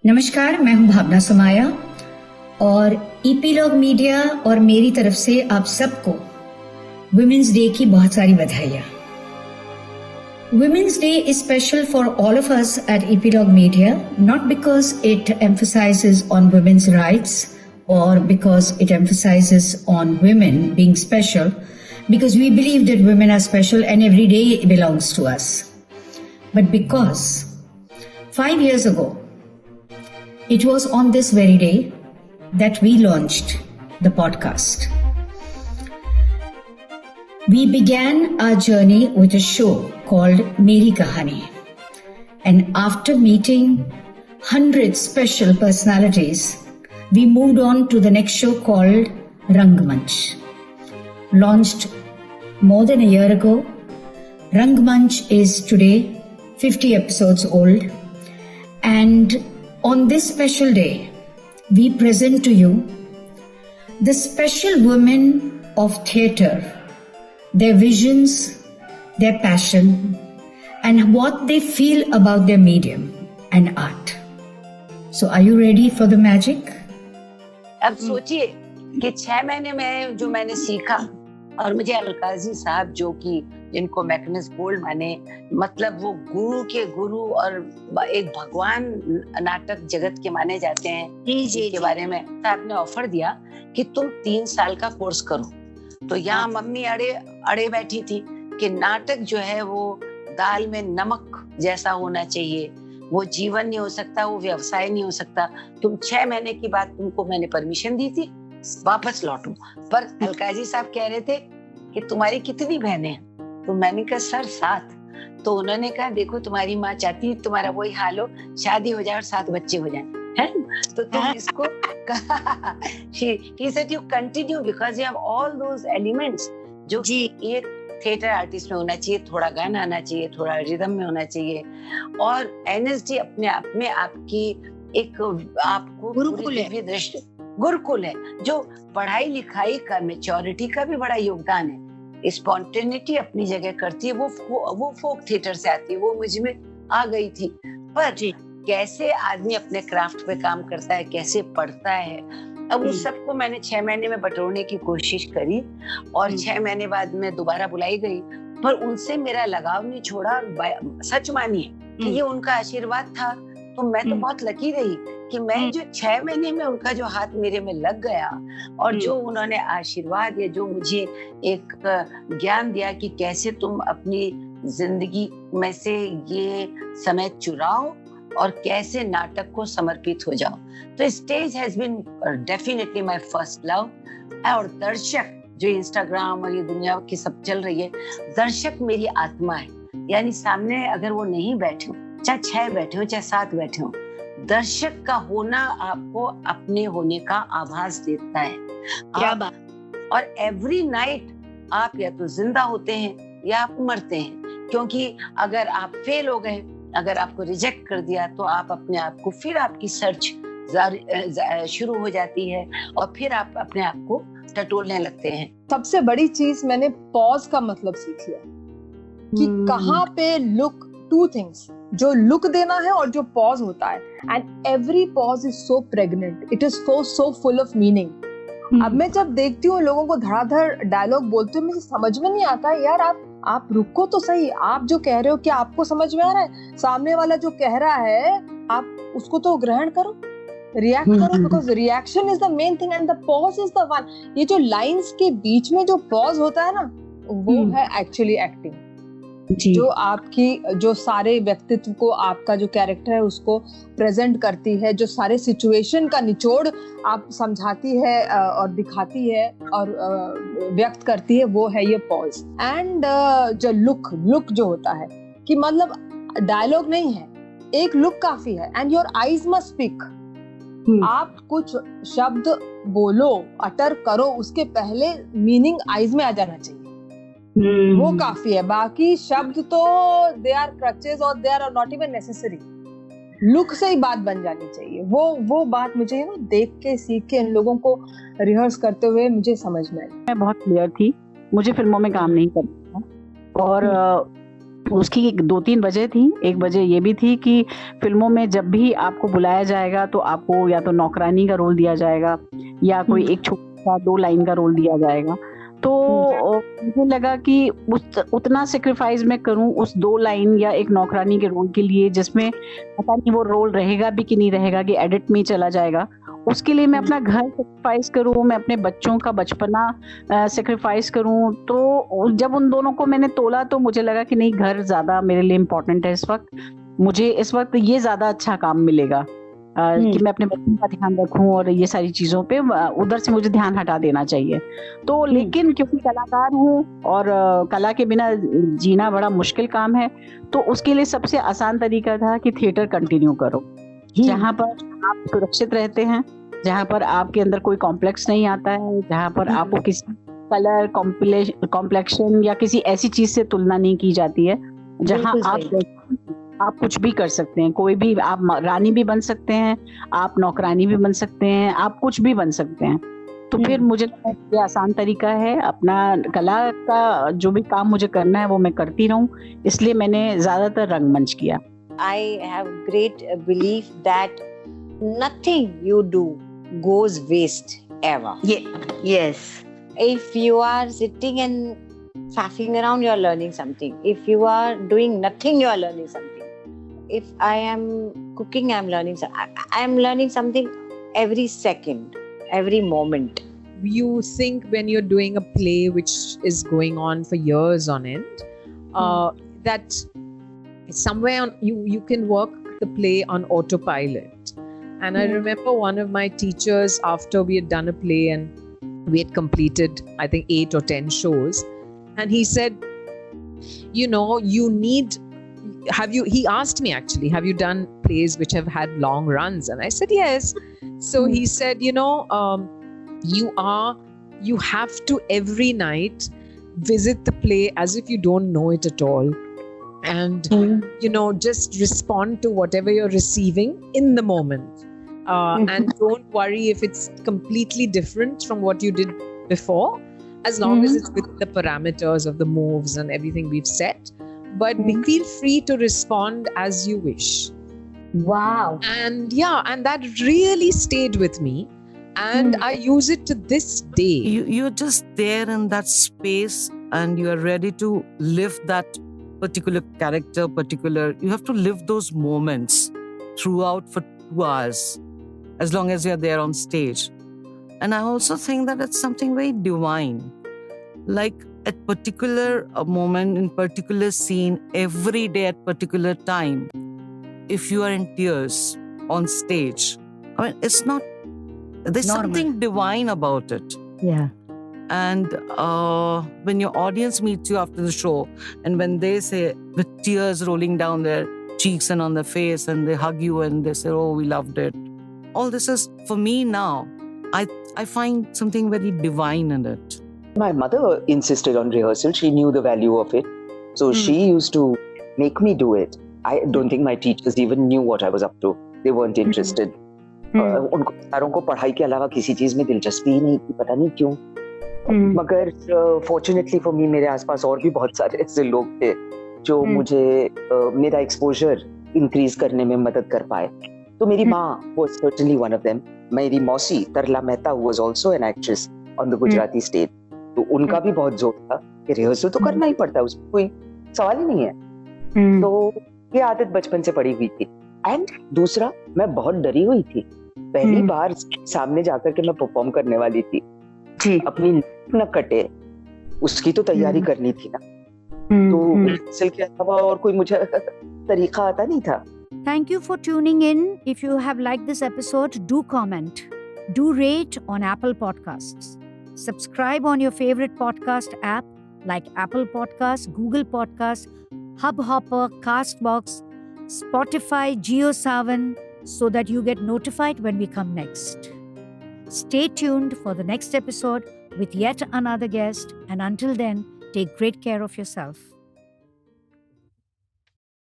नमस्कार, मैं हूं भावना समाया और ईपीलॉग मीडिया और मेरी तरफ से आप सबको वुमेन्स डे की बहुत सारी बधाइयाँ। Women's Day is special for all of us at Epilog Media, not because it emphasizes on women's rights or because it emphasizes on women being special, because we believe that women are special and every day belongs to us. But because 5 years ago, it was on this very day that we launched the podcast. We began our journey with a show called Meri Kahani. And after meeting 100 special personalities, we moved on to the next show called Rangmanch. Launched more than a year ago, Rangmanch is today 50 episodes old. And on this special day, we present to you the special women of theatre, their visions, their passion, and what they feel about their medium and art. So are you ready for the magic? अब सोचिए कि 6 महीने में जो मैंने सीखा और मुझे अलकाजी साहब जो कि जिनको मैग्नस गोल्ड माने, मतलब वो गुरु के गुरु और एक भगवान नाटक जगत के माने जाते हैं के बारे में साहब ने ऑफर दिया कि तुम 3 साल का कोर्स करो। तो यहाँ मम्मी अड़े बैठी थी कि नाटक जो है वो दाल में नमक जैसा होना चाहिए, वो जीवन नहीं हो सकता, वो व्यवसाय नहीं हो सकता। तुम 6 महीने की बाद तुमको मैंने परमिशन दी थी वापस लौटो, पर अलकाजी साहब कह रहे थे कि तुम्हारी कितनी बहनें हैं? तो मैंने कहा सर 7। तो उन्होंने कहा देखो तुम्हारी माँ चाहती है तुम्हारा वही हाल हो, शादी हो जाए और 7 बच्चे हो जाएं, है? तो तुम इसको he said you continue because you have all those elements जो कि एक थिएटर आर्टिस्ट में होना चाहिए, थोड़ा गाना आना चाहिए, थोड़ा रिदम में होना चाहिए, और एनएसडी अपने आप में आपकी एक आपको गुरुकुल है जो पढ़ाई लिखाई का मैच्योरिटी का भी बड़ा योगदान है। स्पॉन्टेनिटी अपनी जगह करती है, वो फोक थिएटर से आती है, वो मुझ में आ गई थी। पर कैसे आदमी अपने क्राफ्ट पे काम करता है, कैसे पढ़ता है, अब उस सबको मैंने 6 महीने में बटोरने की कोशिश करी और 6 महीने बाद मैं दोबारा बुलाई गई, पर उनसे मेरा लगाव नहीं छोड़ा। सच मानिए कि ये उनका आशीर्वाद था, तो मैं तो बहुत लकी रही कि मैं जो 6 महीने में उनका जो हाथ मेरे में लग गया और जो उन्होंने आशीर्वाद या जो मुझे एक ज्ञान दिया कि कैसे तुम अपनी जिंदगी में से ये समय चुराओ और कैसे नाटक को समर्पित हो जाओ। तो stage has been definitely my first love. और दर्शक जो इंस्टाग्राम और ये दुनिया की सब चल रही है, दर्शक मेरी आत्मा है। यानी सामने अगर वो नहीं बैठे हो, चाहे 6 बैठे हो चाहे 7 बैठे हो, दर्शक का होना आपको अपने होने का आभास देता है। क्या बात। और एवरी नाइट आप या तो जिंदा होते हैं या आप मरते हैं, क्योंकि अगर आप फेल हो गए, अगर आपको रिजेक्ट कर दिया, तो आप अपने आप को फिर आपकी सर्च शुरू हो जाती है और फिर आप अपने आप को टटोलने लगते हैं। सबसे बड़ी चीज मैंने पॉज का मतलब सीख लिया कि कहाँ पे लुक, 2 थिंग्स, जो लुक देना है और जो पॉज होता है, and every pause is so pregnant, it is so full of meaning. अब मैं जब देखती हूँ लोगों को धड़ाधड़ डायलॉग बोलते हुए, मुझे समझ में नहीं आता यार, आप रुको तो सही, आप जो कह रहे हो क्या आपको समझ में आ रहा है? सामने वाला जो कह रहा है आप उसको तो ग्रहण करो, रिएक्ट करो, because reaction is the main thing and the pause is the one. ये जो लाइंस के बीच में जो पॉज होता है ना, वो है एक्चुअली एक्टिंग, जो आपकी जो सारे व्यक्तित्व को, आपका जो कैरेक्टर है उसको प्रेजेंट करती है, जो सारे सिचुएशन का निचोड़ आप समझाती है और दिखाती है और व्यक्त करती है, वो है ये पॉज। एंड जो लुक जो होता है कि मतलब डायलॉग नहीं है, एक लुक काफी है, and your eyes must speak. आप कुछ शब्द बोलो, अटर करो, उसके पहले मीनिंग आईज में आ जाना चाहिए, वो काफी है। बाकी शब्द तो दे आर क्रचेस और they are not even necessary. Look से ही बात बन जानी चाहिए। वो बात मुझे ना देख के, सीख के, इन लोगों को रिहर्स करते हुए मुझे समझ में आई। मैं बहुत क्लियर थी, मुझे फिल्मों में काम नहीं करना और उसकी 2-3 वजह थी। एक वजह ये भी थी कि फ़िल्मों में जब भी आपको बुलाया जाएगा तो आपको या तो नौकरानी का रोल दिया जाएगा या कोई एक छोटा-सा 2 लाइन का रोल दिया जाएगा। तो मुझे लगा कि उतना सैक्रिफाइस मैं करूँ उस 2 लाइन या एक नौकरानी के रोल के लिए, जिसमें पता नहीं वो रोल रहेगा भी कि नहीं रहेगा, कि एडिट में ही चला जाएगा। उसके लिए मैं अपना घर सैक्रिफाइस करूँ, मैं अपने बच्चों का बचपना सैक्रिफाइस करूँ। तो जब उन दोनों को मैंने तोला तो मुझे लगा कि नहीं, घर ज़्यादा मेरे लिए इम्पोर्टेंट है इस वक़्त। मुझे इस वक़्त ये ज़्यादा अच्छा काम मिलेगा कि मैं अपने बच्चों का ध्यान रखूँ और ये सारी चीज़ों पे उधर से मुझे ध्यान हटा देना चाहिए। तो लेकिन क्योंकि कलाकार हूँ और कला के बिना जीना बड़ा मुश्किल काम है, तो उसके लिए सबसे आसान तरीका था कि थिएटर कंटिन्यू करो। जहाँ पर आप सुरक्षित रहते हैं, जहाँ पर आपके अंदर कोई कॉम्प्लेक्स नहीं आता है, जहाँ पर आपको किसी कलर, कॉम्प्लेक्शन या किसी ऐसी चीज़ से तुलना नहीं की जाती है, जहाँ आप कुछ भी कर सकते हैं। कोई भी, आप रानी भी बन सकते हैं, आप नौकरानी भी बन सकते हैं, आप कुछ भी बन सकते हैं। तो फिर मुझे लगा ये आसान तरीका है, अपना कला का जो भी काम मुझे करना है वो मैं करती रहूं, इसलिए मैंने ज्यादातर रंगमंच किया। I have great belief that nothing you do goes waste ever. Yes. If you are sitting and faffing around, you are learning something. If you are doing nothing, you are learning something. If I am cooking, I am learning something. I am learning something every second, every moment. You think when you're doing a play which is going on for years on end, that somewhere you can work the play on autopilot. And I remember one of my teachers, after we had done a play and we had completed, I think, 8 or 10 shows, and he said, you know, he asked me actually, have you done plays which have had long runs? And I said, yes. So he said, you know, you have to every night visit the play as if you don't know it at all. And, you know, just respond to whatever you're receiving in the moment. And don't worry if it's completely different from what you did before, as long as it's within the parameters of the moves and everything we've set. But feel free to respond as you wish. Wow. And and that really stayed with me. And I use it to this day. You're just there in that space and you are ready to live that particular character, you have to live those moments throughout for 2 hours, as long as you're there on stage. And I also think that it's something very divine. Like at particular moment, in particular scene, every day at particular time, if you are in tears on stage, I mean, it's not, there's something divine about it. Yeah. And when your audience meets you after the show, and when they say, with tears rolling down their cheeks and on their face, and they hug you and they say, oh, we loved it. All this is, for me now, I find something very divine in it. My mother insisted on rehearsal. She knew the value of it. So she used to make me do it. I don't think my teachers even knew what I was up to. They weren't interested. उनको सारों को पढ़ाई के अलावा किसी चीज में दिलचस्पी ही नहीं थी, पता नहीं क्यों। मगर फॉर्चुनेटली फॉर मी, मेरे आसपास और भी बहुत सारे ऐसे लोग थे जो मुझे मेरा एक्सपोजर इंक्रीज करने में मदद कर पाए। तो मेरी माँ was certainly one of them. मेरी मौसी तरला Mehta who was also an actress on the Gujarati stage. तो उनका भी बहुत जोर था कि रिहर्सल तो करना ही पड़ता है, उसमें कोई सवाल ही नहीं है। तो ये आदत बचपन से पड़ी हुई थी। एंड दूसरा, मैं बहुत डरी हुई थी। पहली बार सामने जाकर के मैं परफॉर्म करने वाली थी, अपनी न कटे उसकी तो तैयारी करनी थी ना। तो रिहर्सल के अलावा और कोई मुझे तरीका आता नहीं था। Thank you for tuning in. If you have liked this episode, do comment. Do rate on Apple Podcasts. Subscribe on your favorite podcast app like Apple Podcasts, Google Podcasts, Hubhopper, Castbox, Spotify, JioSaavn, so that you get notified when we come next. Stay tuned for the next episode with yet another guest, and until then, take great care of yourself.